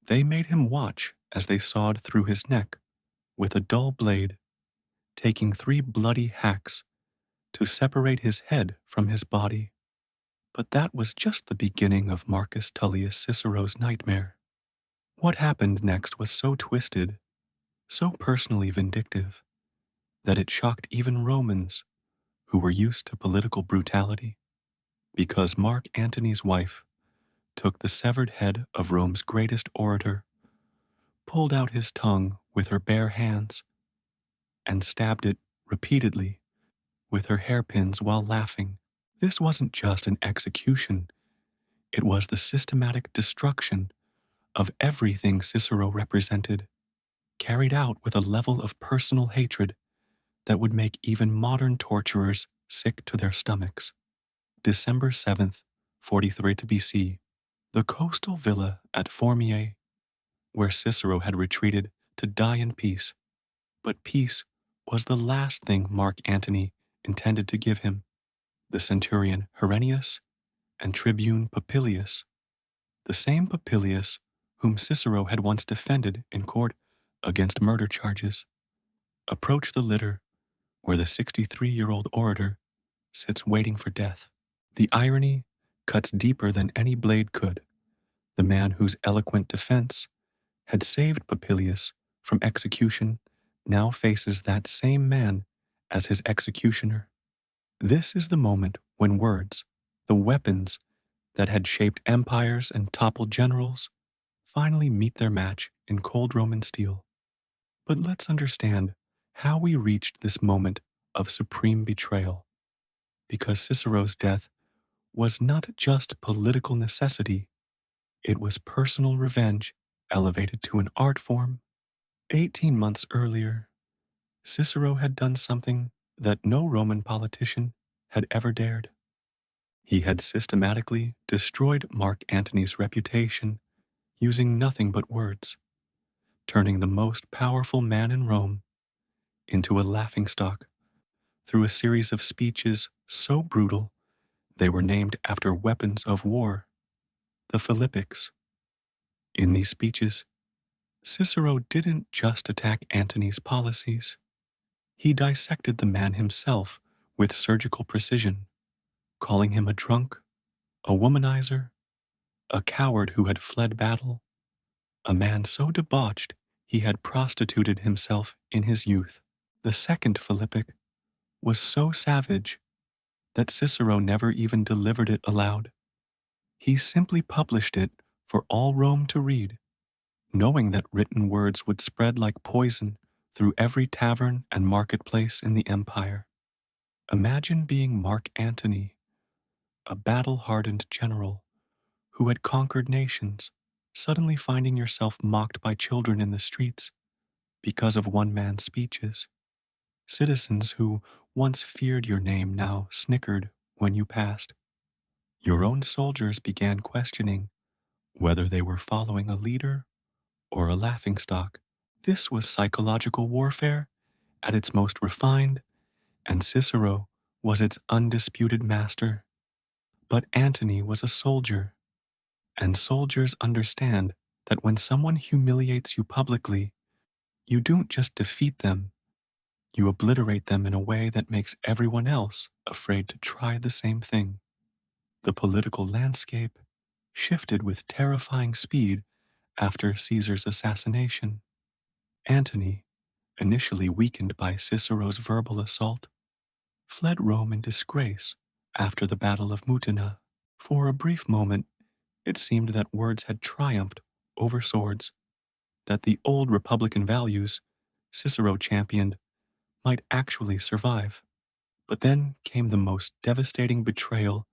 They made him watch as they sawed through his neck with a dull blade, taking 3 bloody hacks to separate his head from his body. But that was just the beginning of Marcus Tullius Cicero's nightmare. What happened next was so twisted, so personally vindictive, that it shocked even Romans who were used to political brutality, because Mark Antony's wife took the severed head of Rome's greatest orator, pulled out his tongue with her bare hands, and stabbed it repeatedly with her hairpins while laughing. This wasn't just an execution, it was the systematic destruction of everything Cicero represented, carried out with a level of personal hatred that would make even modern torturers sick to their stomachs. December 7th, 43 to BC, the coastal villa at Formiae, where Cicero had retreated to die in peace. But peace was the last thing Mark Antony intended to give him. The centurion Herennius and tribune Popilius, the same Popilius whom Cicero had once defended in court against murder charges, approached the litter where the 63-year-old orator sits waiting for death. The irony cuts deeper than any blade could. The man whose eloquent defense had saved Popilius from execution now faces that same man as his executioner. This is the moment when words, the weapons that had shaped empires and toppled generals, finally meet their match in cold Roman steel. But let's understand how we reached this moment of supreme betrayal, because Cicero's death was not just political necessity, it was personal revenge elevated to an art form. 18 months earlier, Cicero had done something that no Roman politician had ever dared. He had systematically destroyed Mark Antony's reputation using nothing but words, turning the most powerful man in Rome into a laughingstock through a series of speeches so brutal they were named after weapons of war, the Philippics. In these speeches, Cicero didn't just attack Antony's policies. He dissected the man himself with surgical precision, calling him a drunk, a womanizer, a coward who had fled battle, a man so debauched he had prostituted himself in his youth. The second Philippic was so savage that Cicero never even delivered it aloud. He simply published it for all Rome to read, knowing that written words would spread like poison through every tavern and marketplace in the empire. Imagine being Mark Antony, a battle-hardened general who had conquered nations, suddenly finding yourself mocked by children in the streets because of one man's speeches. Citizens who once feared your name now snickered when you passed. Your own soldiers began questioning whether they were following a leader or a laughingstock. This was psychological warfare at its most refined, and Cicero was its undisputed master. But Antony was a soldier, and soldiers understand that when someone humiliates you publicly, you don't just defeat them, you obliterate them in a way that makes everyone else afraid to try the same thing. The political landscape shifted with terrifying speed after Caesar's assassination. Antony, initially weakened by Cicero's verbal assault, fled Rome in disgrace after the Battle of Mutina. For a brief moment, it seemed that words had triumphed over swords, that the old republican values Cicero championed might actually survive. But then came the most devastating betrayal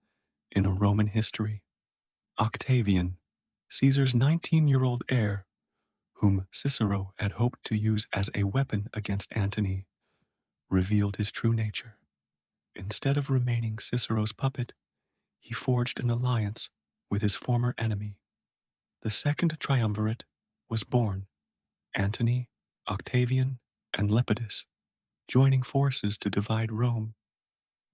in a Roman history. Octavian, Caesar's 19-year-old heir, whom Cicero had hoped to use as a weapon against Antony, revealed his true nature. Instead of remaining Cicero's puppet, he forged an alliance with his former enemy. The second triumvirate was born: Antony, Octavian, and Lepidus, joining forces to divide Rome.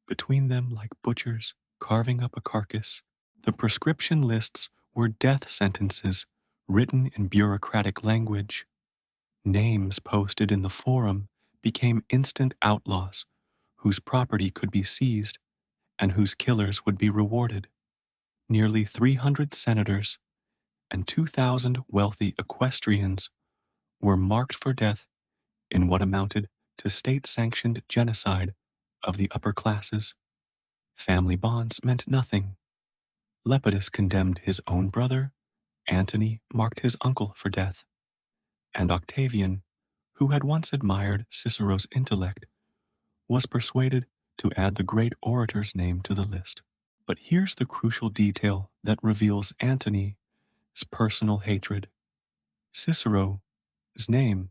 Between them, like butchers carving up a carcass, the proscription lists were death sentences written in bureaucratic language. Names posted in the forum became instant outlaws whose property could be seized and whose killers would be rewarded. Nearly 300 senators and 2,000 wealthy equestrians were marked for death in what amounted to state-sanctioned genocide of the upper classes. Family bonds meant nothing. Lepidus condemned his own brother, Antony marked his uncle for death, and Octavian, who had once admired Cicero's intellect, was persuaded to add the great orator's name to the list. But here's the crucial detail that reveals Antony's personal hatred. Cicero's name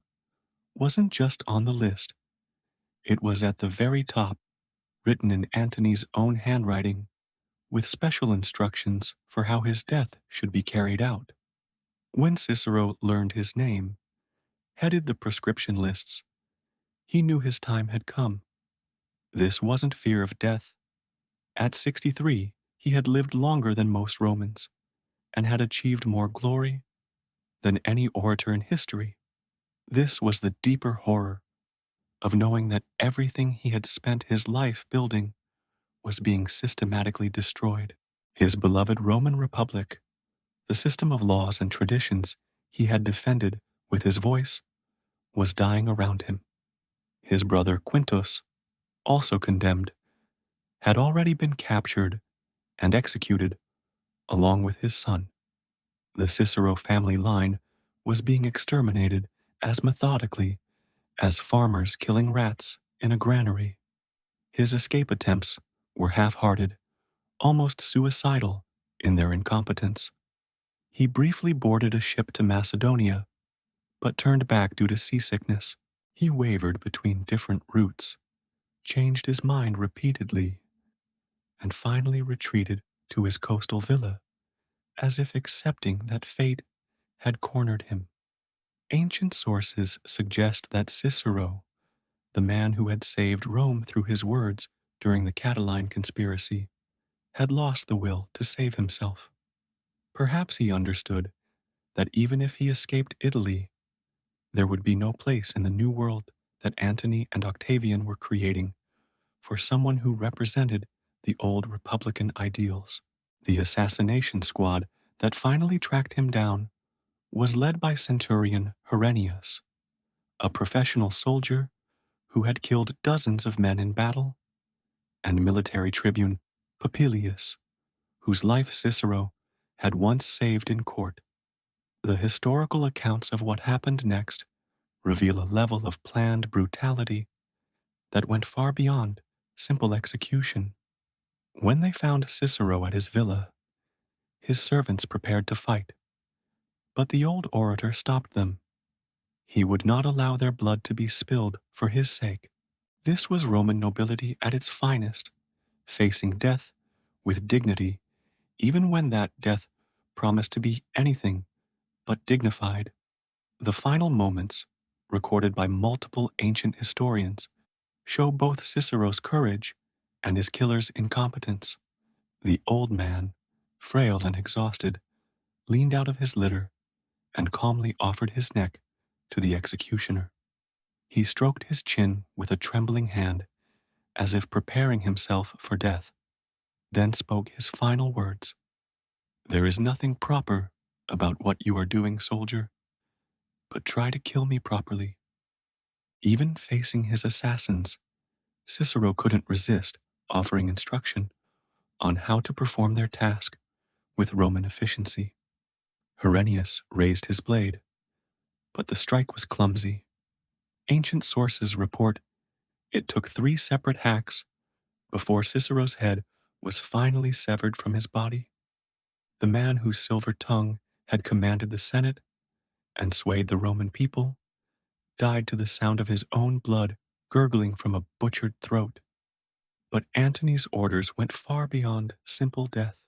wasn't just on the list, it was at the very top, written in Antony's own handwriting, with special instructions for how his death should be carried out. When Cicero learned his name, headed the proscription lists, he knew his time had come. This wasn't fear of death. At 63, he had lived longer than most Romans and had achieved more glory than any orator in history. This was the deeper horror of knowing that everything he had spent his life building was being systematically destroyed. His beloved Roman Republic, the system of laws and traditions he had defended with his voice, was dying around him. His brother Quintus, also condemned, had already been captured and executed along with his son. The Cicero family line was being exterminated as methodically as farmers killing rats in a granary. His escape attempts were half-hearted, almost suicidal in their incompetence. He briefly boarded a ship to Macedonia, but turned back due to seasickness. He wavered between different routes, changed his mind repeatedly, and finally retreated to his coastal villa, as if accepting that fate had cornered him. Ancient sources suggest that Cicero, the man who had saved Rome through his words during the Catiline conspiracy, had lost the will to save himself. Perhaps he understood that even if he escaped Italy, there would be no place in the new world that Antony and Octavian were creating for someone who represented the old Republican ideals. The assassination squad that finally tracked him down was led by Centurion Herennius, a professional soldier who had killed dozens of men in battle, and military tribune Popilius, whose life Cicero had once saved in court. The historical accounts of what happened next reveal a level of planned brutality that went far beyond simple execution. When they found Cicero at his villa, his servants prepared to fight, but the old orator stopped them. He would not allow their blood to be spilled for his sake. This was Roman nobility at its finest, facing death with dignity, even when that death promised to be anything but dignified. The final moments, recorded by multiple ancient historians, show both Cicero's courage and his killer's incompetence. The old man, frail and exhausted, leaned out of his litter and calmly offered his neck to the executioner. He stroked his chin with a trembling hand, as if preparing himself for death, then spoke his final words. "There is nothing proper about what you are doing, soldier, but try to kill me properly." Even facing his assassins, Cicero couldn't resist offering instruction on how to perform their task with Roman efficiency. Herennius raised his blade, but the strike was clumsy. Ancient sources report it took 3 separate hacks before Cicero's head was finally severed from his body. The man whose silver tongue had commanded the Senate and swayed the Roman people died to the sound of his own blood gurgling from a butchered throat. But Antony's orders went far beyond simple death.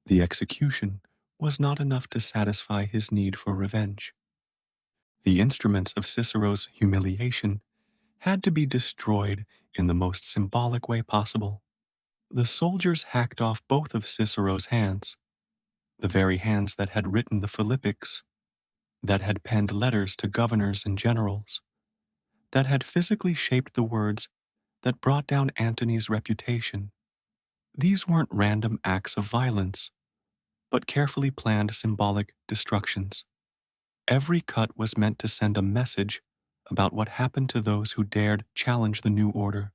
The execution was not enough to satisfy his need for revenge. The instruments of Cicero's humiliation had to be destroyed in the most symbolic way possible. The soldiers hacked off both of Cicero's hands, The very hands that had written the Philippics, that had penned letters to governors and generals, that had physically shaped the words that brought down Antony's reputation. These weren't random acts of violence, but carefully planned symbolic destructions. Every cut was meant to send a message about what happened to those who dared challenge the new order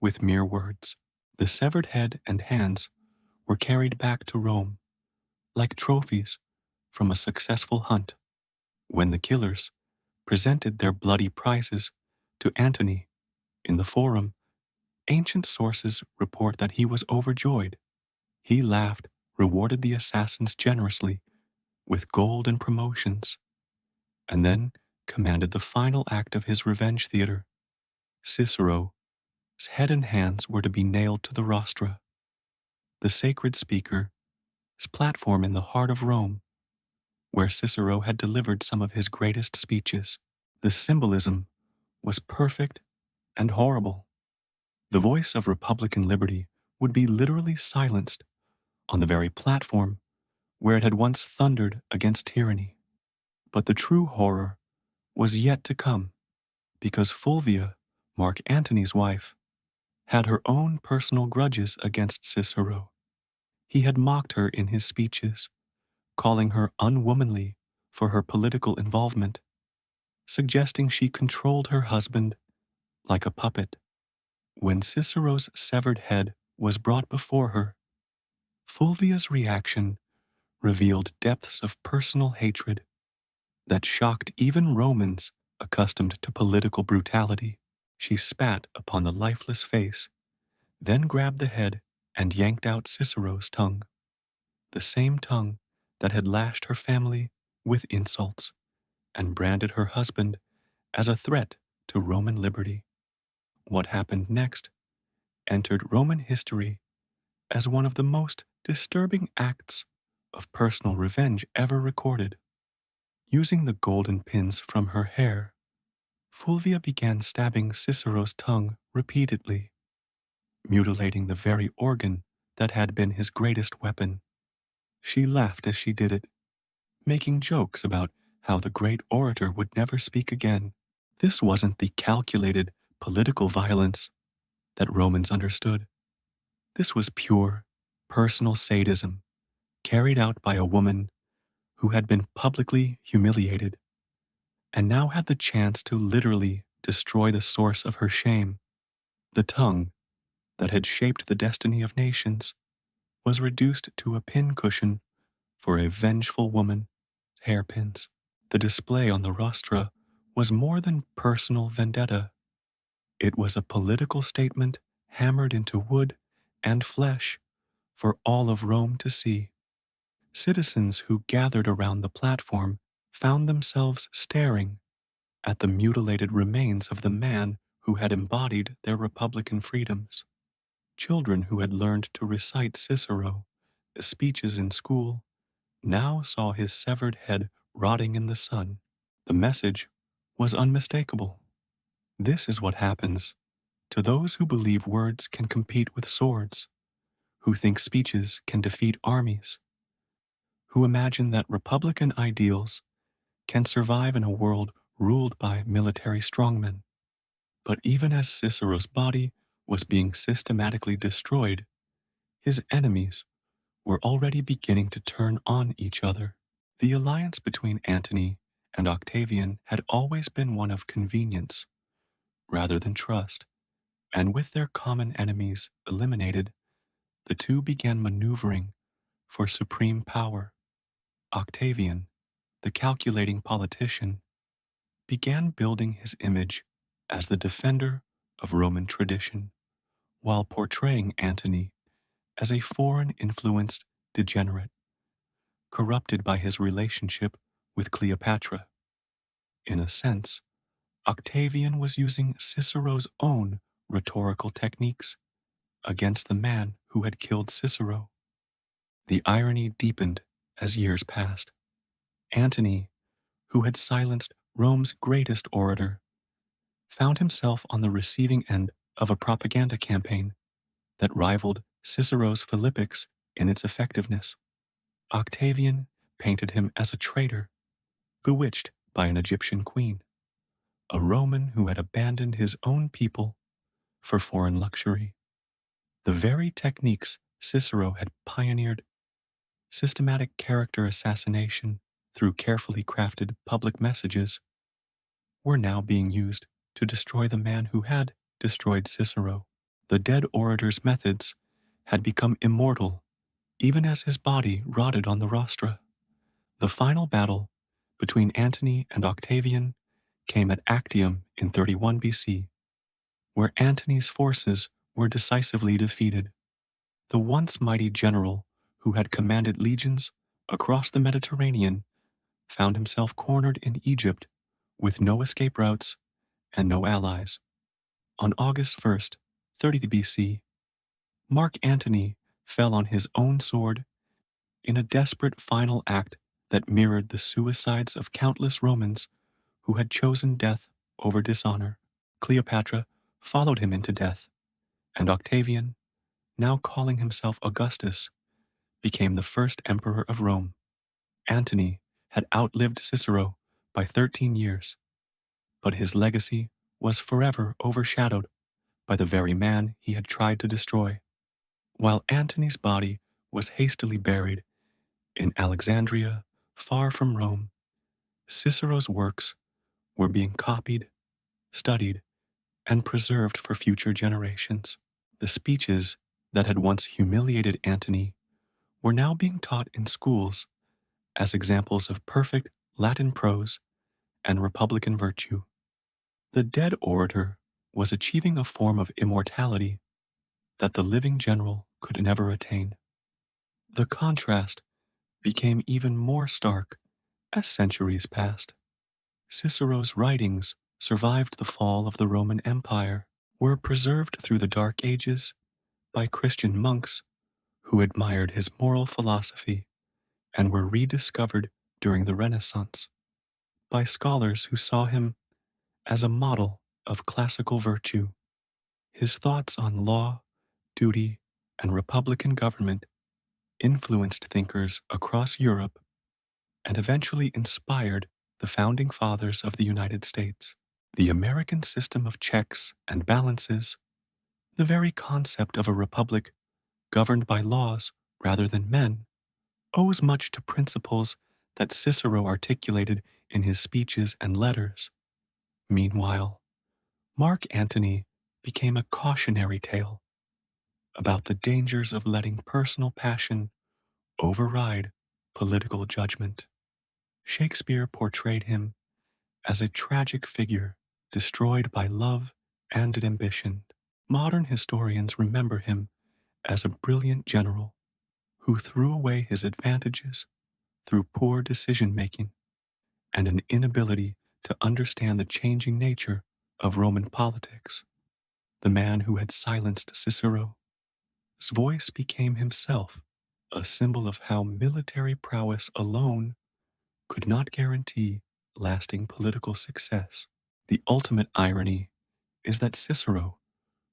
with mere words. The severed head and hands were carried back to Rome like trophies from a successful hunt. When the killers presented their bloody prizes to Antony in the forum, ancient sources report that he was overjoyed. He laughed, rewarded the assassins generously with gold and promotions, and then commanded the final act of his revenge theater. Cicero's head and hands were to be nailed to the Rostra, the sacred speaker's platform in the heart of Rome, where Cicero had delivered some of his greatest speeches. The symbolism was perfect and horrible. The voice of Republican liberty would be literally silenced on the very platform where it had once thundered against tyranny. But the true horror was yet to come, because Fulvia, Mark Antony's wife, had her own personal grudges against Cicero. He had mocked her in his speeches, calling her unwomanly for her political involvement, suggesting she controlled her husband like a puppet. When Cicero's severed head was brought before her, Fulvia's reaction revealed depths of personal hatred that shocked even Romans accustomed to political brutality. She spat upon the lifeless face, then grabbed the head and yanked out Cicero's tongue, the same tongue that had lashed her family with insults and branded her husband as a threat to Roman liberty. What happened next entered Roman history as one of the most disturbing acts of personal revenge ever recorded. Using the golden pins from her hair, Fulvia began stabbing Cicero's tongue repeatedly, mutilating the very organ that had been his greatest weapon. She laughed as she did it, making jokes about how the great orator would never speak again. This wasn't the calculated political violence that Romans understood. This was pure, personal sadism, carried out by a woman who had been publicly humiliated and now had the chance to literally destroy the source of her shame. The tongue that had shaped the destiny of nations was reduced to a pincushion for a vengeful woman's hairpins. The display on the rostra was more than personal vendetta. It was a political statement hammered into wood and flesh for all of Rome to see. Citizens who gathered around the platform found themselves staring at the mutilated remains of the man who had embodied their republican freedoms. Children who had learned to recite Cicero's speeches in school now saw his severed head rotting in the sun. The message was unmistakable. This is what happens to those who believe words can compete with swords, who think speeches can defeat armies, who imagine that republican ideals can survive in a world ruled by military strongmen. But even as Cicero's body was being systematically destroyed, his enemies were already beginning to turn on each other. The alliance between Antony and Octavian had always been one of convenience rather than trust, and with their common enemies eliminated, the two began maneuvering for supreme power. Octavian, the calculating politician, began building his image as the defender of Roman tradition, while portraying Antony as a foreign-influenced degenerate, corrupted by his relationship with Cleopatra. In a sense, Octavian was using Cicero's own rhetorical techniques against the man who had killed Cicero. The irony deepened as years passed. Antony, who had silenced Rome's greatest orator, found himself on the receiving end of a propaganda campaign that rivaled Cicero's Philippics in its effectiveness. Octavian painted him as a traitor, bewitched by an Egyptian queen, a Roman who had abandoned his own people for foreign luxury. The very techniques Cicero had pioneered, systematic character assassination through carefully crafted public messages, were now being used to destroy the man who had destroyed Cicero. The dead orator's methods had become immortal even as his body rotted on the Rostra. The final battle between Antony and Octavian came at Actium in 31 BC, where Antony's forces were decisively defeated. The once mighty general who had commanded legions across the Mediterranean found himself cornered in Egypt with no escape routes and no allies. On August 1st, 30 BC, Mark Antony fell on his own sword in a desperate final act that mirrored the suicides of countless Romans who had chosen death over dishonor. Cleopatra followed him into death, and Octavian, now calling himself Augustus, became the first emperor of Rome. Antony had outlived Cicero by 13 years, but his legacy was forever overshadowed by the very man he had tried to destroy. While Antony's body was hastily buried in Alexandria, far from Rome, Cicero's works were being copied, studied, and preserved for future generations. The speeches that had once humiliated Antony were now being taught in schools as examples of perfect Latin prose and republican virtue. The dead orator was achieving a form of immortality that the living general could never attain. The contrast became even more stark as centuries passed. Cicero's writings survived the fall of the Roman Empire, were preserved through the Dark Ages by Christian monks who admired his moral philosophy, and were rediscovered during the Renaissance by scholars who saw him as a model of classical virtue. His thoughts on law, duty, and republican government influenced thinkers across Europe and eventually inspired the founding fathers of the United States. The American system of checks and balances, the very concept of a republic governed by laws rather than men, owes much to principles that Cicero articulated in his speeches and letters. Meanwhile, Mark Antony became a cautionary tale about the dangers of letting personal passion override political judgment. Shakespeare portrayed him as a tragic figure destroyed by love and ambition. Modern historians remember him as a brilliant general who threw away his advantages through poor decision-making and an inability to understand the changing nature of Roman politics. The man who had silenced Cicero's voice became himself a symbol of how military prowess alone could not guarantee lasting political success. The ultimate irony is that Cicero,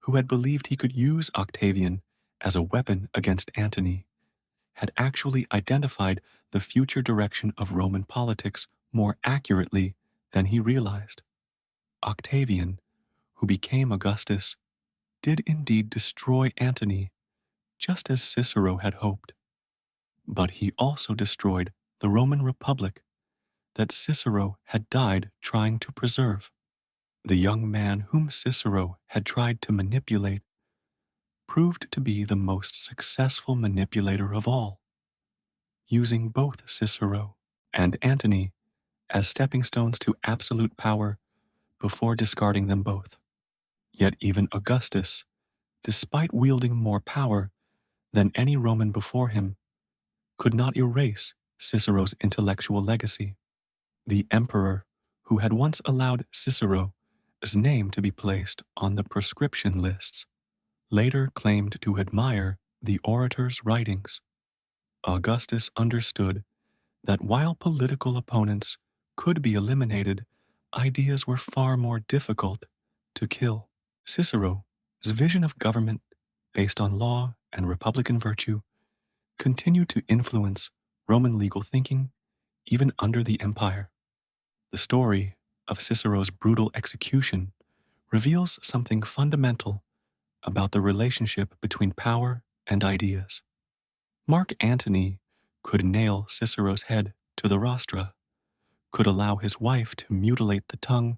who had believed he could use Octavian as a weapon against Antony, had actually identified the future direction of Roman politics more accurately than he realized. Octavian, who became Augustus, did indeed destroy Antony, just as Cicero had hoped. But he also destroyed the Roman Republic that Cicero had died trying to preserve. The young man whom Cicero had tried to manipulate proved to be the most successful manipulator of all, using both Cicero and Antony as stepping stones to absolute power before discarding them both. Yet even Augustus, despite wielding more power than any Roman before him, could not erase Cicero's intellectual legacy. The emperor who had once allowed Cicero's name to be placed on the proscription lists later claimed to admire the orator's writings. Augustus understood that while political opponents could be eliminated, ideas were far more difficult to kill. Cicero's vision of government based on law and republican virtue continued to influence Roman legal thinking even under the empire. The story of Cicero's brutal execution reveals something fundamental about the relationship between power and ideas. Mark Antony could nail Cicero's head to the rostra, could allow his wife to mutilate the tongue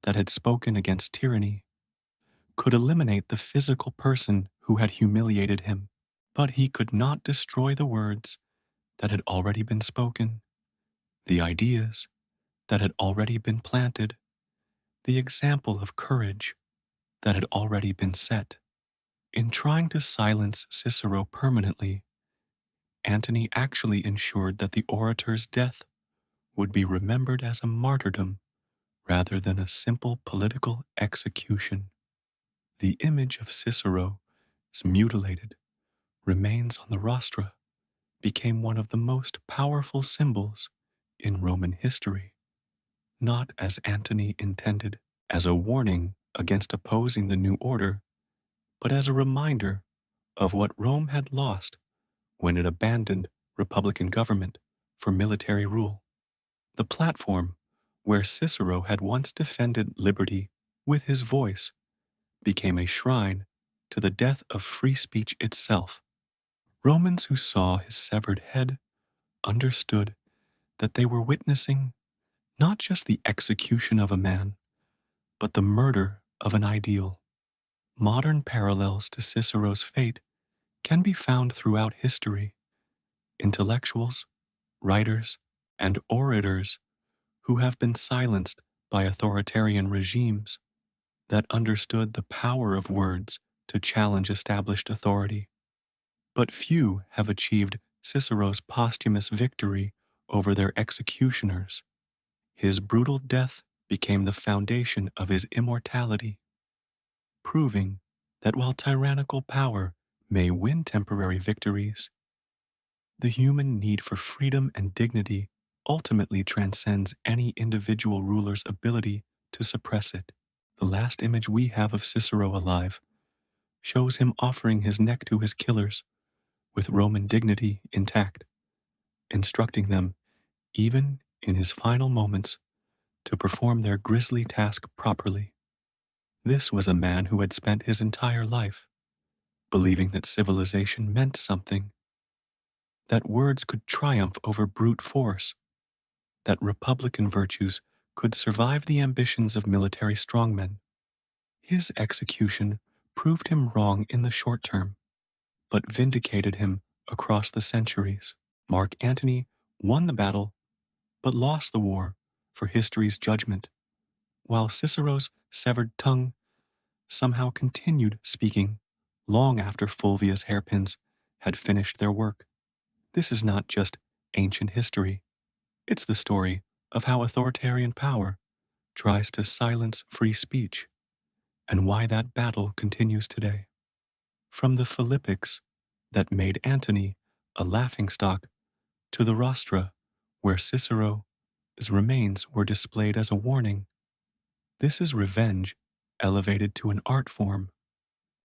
that had spoken against tyranny, could eliminate the physical person who had humiliated him, but he could not destroy the words that had already been spoken, the ideas that had already been planted, the example of courage that had already been set. In trying to silence Cicero permanently, Antony actually ensured that the orator's death would be remembered as a martyrdom rather than a simple political execution. The image of Cicero as mutilated remains on the rostra, became one of the most powerful symbols in Roman history, not as Antony intended, as a warning against opposing the new order, but as a reminder of what Rome had lost when it abandoned republican government for military rule. The platform where Cicero had once defended liberty with his voice became a shrine to the death of free speech itself. Romans who saw his severed head understood that they were witnessing not just the execution of a man, but the murder of an ideal. Modern parallels to Cicero's fate can be found throughout history. Intellectuals, writers, and orators who have been silenced by authoritarian regimes that understood the power of words to challenge established authority. But few have achieved Cicero's posthumous victory over their executioners. His brutal death became the foundation of his immortality, proving that while tyrannical power may win temporary victories, the human need for freedom and dignity ultimately transcends any individual ruler's ability to suppress it. The last image we have of Cicero alive shows him offering his neck to his killers with Roman dignity intact, instructing them, even in his final moments, to perform their grisly task properly. This was a man who had spent his entire life believing that civilization meant something, that words could triumph over brute force, that republican virtues could survive the ambitions of military strongmen. His execution proved him wrong in the short term, but vindicated him across the centuries. Mark Antony won the battle, but lost the war for history's judgment, while Cicero's severed tongue somehow continued speaking long after Fulvia's hairpins had finished their work. This is not just ancient history, it's the story of how authoritarian power tries to silence free speech and why that battle continues today. From the Philippics that made Antony a laughingstock to the Rostra where Cicero's remains were displayed as a warning, this is revenge elevated to an art form.